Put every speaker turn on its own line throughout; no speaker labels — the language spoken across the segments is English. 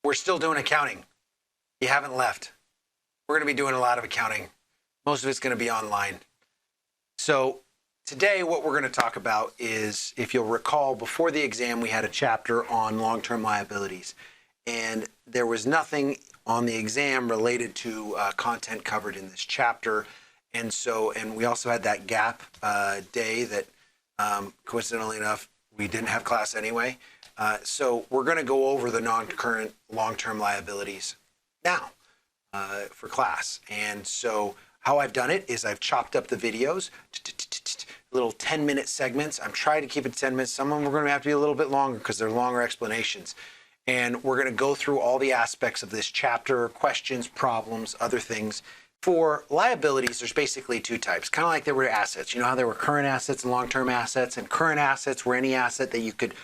We're still doing accounting. You haven't left. We're going to be doing a lot of accounting. Most of it's going to be online. So today what we're going to talk about is, if you'll recall, before the exam we had a chapter on long-term liabilities, and there was nothing on the exam related to content covered in this chapter. And we also had that gap day that coincidentally enough we didn't have class anyway. So we're going to go over the non-current long-term liabilities now for class. And so how I've done it is I've chopped up the videos, little 10-minute segments. I'm trying to keep it 10 minutes. Some of them are going to have to be a little bit longer because they're longer explanations. And we're going to go through all the aspects of this chapter, questions, problems, other things. For liabilities, there's basically two types, kind of like there were assets. You know how there were current assets and long-term assets, and current assets were any asset that you could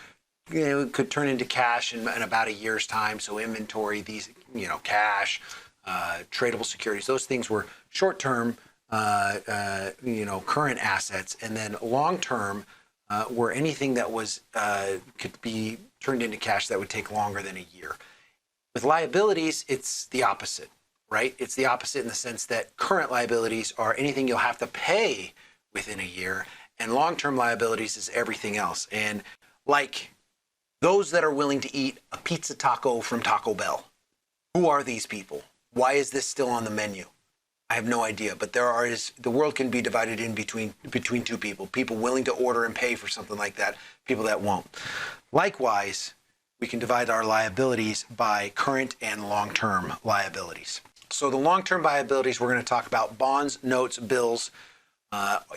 turn into cash in about a year's time. So inventory, these, cash, tradable securities, those things were short-term, current assets. And then long-term were anything that was could be turned into cash that would take longer than a year. With liabilities, it's the opposite, right? It's the opposite in the sense that current liabilities are anything you'll have to pay within a year, and long-term liabilities is everything else. And like those that are willing to eat a pizza taco from Taco Bell, who are these people? Why is this still on the menu? I have no idea, but the world can be divided in between two people willing to order and pay for something like that, people that won't. Likewise, we can divide our liabilities by current and long-term liabilities. So the long-term liabilities we're going to talk about, bonds, notes, bills,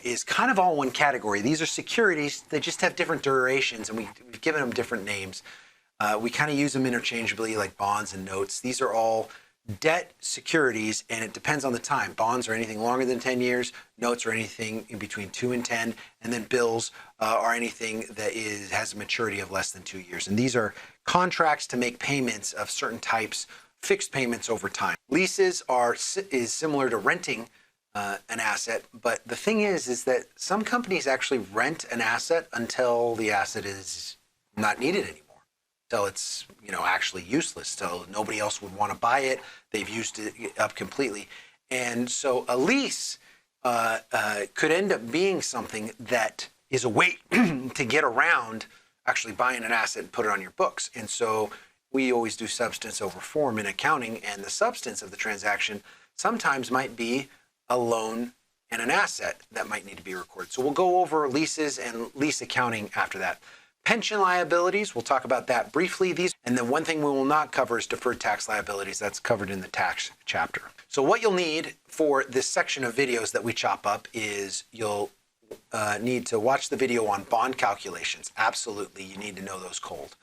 is kind of all one category. These are securities. They just have different durations, and we've given them different names. We kind of use them interchangeably, like bonds and notes. These are all debt securities, and it depends on the time. Bonds are anything longer than 10 years. Notes are anything in between 2 and 10. And then bills are anything that has a maturity of less than 2 years. And these are contracts to make payments of certain types, fixed payments over time. Leases is similar to renting an asset. But the thing is that some companies actually rent an asset until the asset is not needed anymore. So it's actually useless. So nobody else would want to buy it. They've used it up completely. And so a lease could end up being something that is a way to get around actually buying an asset and put it on your books. And so we always do substance over form in accounting, and the substance of the transaction sometimes might be a loan and an asset that might need to be recorded. So we'll go over leases and lease accounting after that. Pension liabilities, we'll talk about that briefly. And then one thing we will not cover is deferred tax liabilities. That's covered in the tax chapter. So what you'll need for this section of videos that we chop up is you'll need to watch the video on bond calculations. Absolutely, you need to know those cold.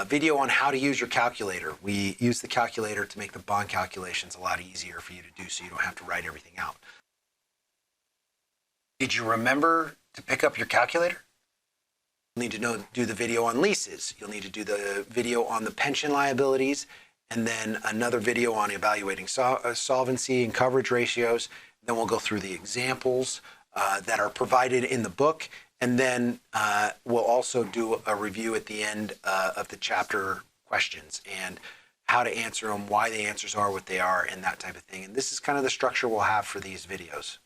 Video on how to use your calculator. We use the calculator to make the bond calculations a lot easier for you to do, so you don't have to write everything out. Did you remember to pick up your calculator? You'll need to do the video on leases. You'll need to do the video on the pension liabilities, and then another video on evaluating solvency and coverage ratios. Then we'll go through the examples that are provided in the book, and then we'll also do a review at the end of the chapter questions and how to answer them, why the answers are what they are, and that type of thing. And this is kind of the structure we'll have for these videos.